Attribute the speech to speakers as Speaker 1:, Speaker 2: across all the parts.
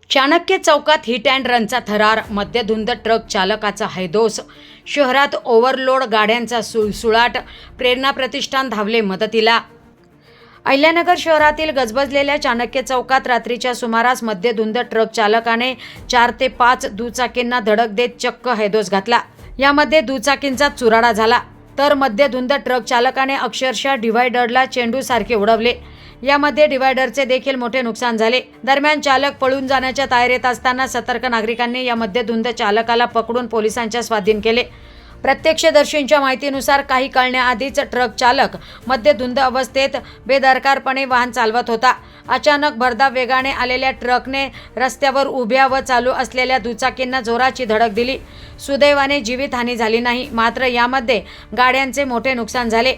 Speaker 1: चाणक्य चौकात hit and रनचा थरार, मद्यधुंद truck चालकाचा हैदोस, शहरात ओव्हरलोड गाड्यांचा सुळसुळाट, प्रेरणा प्रतिष्ठान धावले मदतीला। अहिल्यानगर शहरातील गजबजलेल्या चाणक्य चौकात रात्रीच्या सुमारास मद्यधुंद ट्रक चालकाने 4 ते 5 दुचाकींना धडक देत चक्क हैदोस घातला। यामध्ये दुचाकींचा चुराडा झाला, तर मद्यधुंद ट्रक चालकाने अक्षरशः डिव्हायडरला चेंडूसारखे उडवले। यामध्ये डिव्हायडरचे देखील मोठे नुकसान झाले। दरम्यान चालक पळून जाण्याच्या तयारीत असताना सतर्क नागरिकांनी या मद्यधुंद चालकाला पकडून पोलिसांच्या स्वाधीन केले। प्रत्यक्षदर्शींच्या माहितीनुसार काही कळण्याआधीच ट्रक चालक मद्यधुंद अवस्थेत बेदरकारपणे वाहन चालवत होता। अचानक भरधाव वेगाने आलेल्या ट्रकने रस्त्यावर उभ्या व चालू असलेल्या दुचाकींना जोराची धडक दिली। सुदैवाने जीवितहानी झाली नाही, मात्र यामध्ये गाड्यांचे मोठे नुकसान झाले।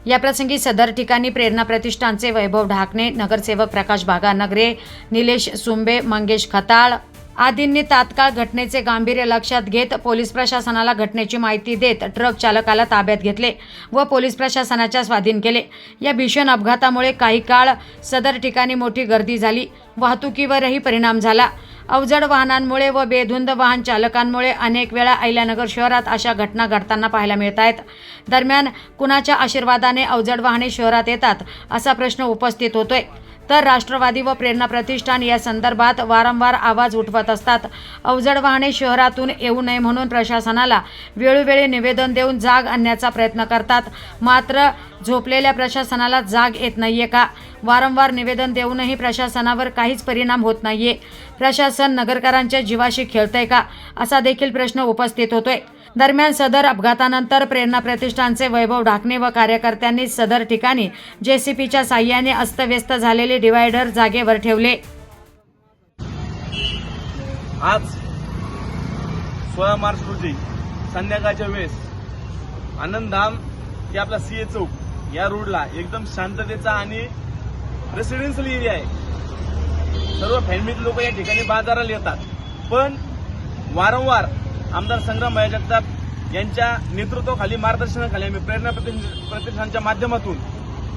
Speaker 1: याप्रसंगी सदर ठिकाणी प्रेरणा प्रतिष्ठानचे वैभव ढाकणे, नगरसेवक प्रकाश बागानगरे, निलेश सुंबे, मंगेश खताळ आदींनी तात्काळ घटनेचे गांभीर्य लक्षात घेत पोलीस प्रशासनाला घटनेची माहिती देत ट्रक चालकाला ताब्यात घेतले व पोलीस प्रशासनाच्या स्वाधीन केले। या भीषण अपघातामुळे काही काळ सदर ठिकाणी मोठी गर्दी झाली, वाहतुकीवरही परिणाम झाला। अवजड वाहनांमुळे व बेधुंद वाहन चालकांमुळे अनेक वेळा अहिल्यानगर शहरात अशा घटना घडताना पाहायला मिळत आहेत। दरम्यान कुणाच्या आशीर्वादाने अवजड वाहने शहरात येतात असा प्रश्न उपस्थित होतोय, तर राष्ट्रवादी व प्रेरणा प्रतिष्ठान या संदर्भात वारंवार आवाज उठवत असतात। अवजड वाहने शहरातून येऊ नये म्हणून प्रशासनाला वेळोवेळी निवेदन देऊन जाग आणण्याचा प्रयत्न करतात, मात्र झोपलेल्या प्रशासनाला जाग येत नाहीये का? वारंवार निवेदन देऊनही प्रशासनावर काहीच परिणाम होत नाहीये। प्रशासन नगरकरांच्या जीवाशी खेळतंय का, असा देखील प्रश्न उपस्थित होतोय। दरम्यान सदर अपघातानंतर प्रेरणा प्रतिष्ठानचे वैभव ढाकणे व कार्यकर्त्यांनी सदर ठिकाणी जेसीपीच्या साह्याने अस्तव्यस्त झालेले डिव्हायडर जागेवर ठेवले।
Speaker 2: आज 16 मार्च रोजी संध्याकाळच्या वेळेस आनंदधाम ते आपला सीए चौक या रोडला एकदम शांततेचा आणि रेसिडेन्शियल एरिया आहे। सर्व फॅमिली लोक या ठिकाणी बाजाराला येतात, पण वारंवार आमदार संग्राम जगताप यांच्या नेतृत्वाखाली मार्गदर्शनाखाली आम्ही प्रेरणा प्रतिष्ठानच्या माध्यमातून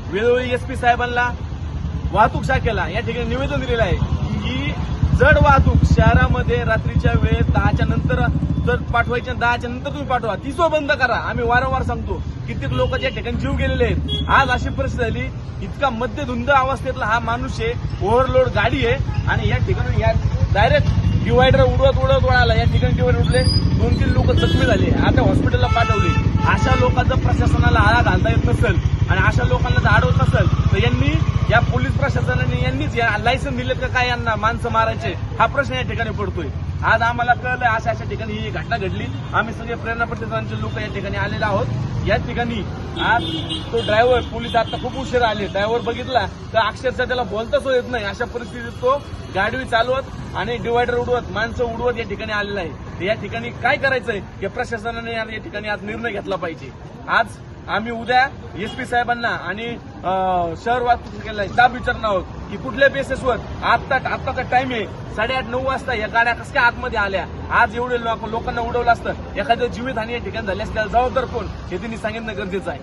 Speaker 2: वेळोवेळी एसपी साहेबांना, वाहतूक शाखेला या ठिकाणी निवेदन दिलेलं आहे की जड वाहतूक शहरामध्ये रात्रीच्या वेळेत 10च्या नंतर जर पाठवायच्या 10च्या नंतर तुम्ही पाठवा, ती बंद करा। आम्ही वारंवार सांगतो, कित्येक लोक या ठिकाणी जीव गेलेले आहेत। आज अशी परिस्थिती झाली, इतका मद्यधुंद अवस्थेतला हा माणूस आहे, ओव्हरलोड गाडी आहे आणि या ठिकाणी या डायरेक्ट डिव्हायडर उडवत वळाला। या ठिकाणी डिव्हायडर उडले, 2-3 लोक जखमी झाले, आता हॉस्पिटलला पाठवले। अशा लोकांचा प्रशासनाला आळा घालता येत नसेल आणि अशा लोकांना जर अडवत नसेल तर यांनी या पोलीस प्रशासनाने यांनीच या लायसन दिलेत का काय यांना माणसं मारायचे, हा प्रश्न या ठिकाणी पडतोय। आज आम्हाला कळलंय अशा ठिकाणी ही घटना घडली। आम्ही सगळे प्रेरणा प्रतिष्ठानचे लोक या ठिकाणी आलेले आहोत। या ठिकाणी आज तो ड्रायव्हर, पोलीस आता खूप उशीर आले, ड्रायव्हर बघितला तर अक्षरशः त्याला बोलताच येत नाही। अशा परिस्थितीत तो गाडी चालवत आणि डिव्हायडर उडवत, माणसं उडवत या ठिकाणी आलेला आहे। या ठिकाणी काय करायचंय हे प्रशासनाने या ठिकाणी आज निर्णय घेतला पाहिजे। आज आम्ही उद्या एसपी साहेबांना आणि शहर वाहतूक जाब विचारणार आहोत की कुठल्या बेसिसवर आता का टाइम आहे 8:30-9 वाजता या गाड्या कस काय आतमध्ये आल्या। आज एवढे लोकांना उडवलं असतं, एखाद्या जीवितहानी या ठिकाणी झाली असल्यास जबाबदार कोण हे त्यांनी सांगितणं गरजेचं आहे।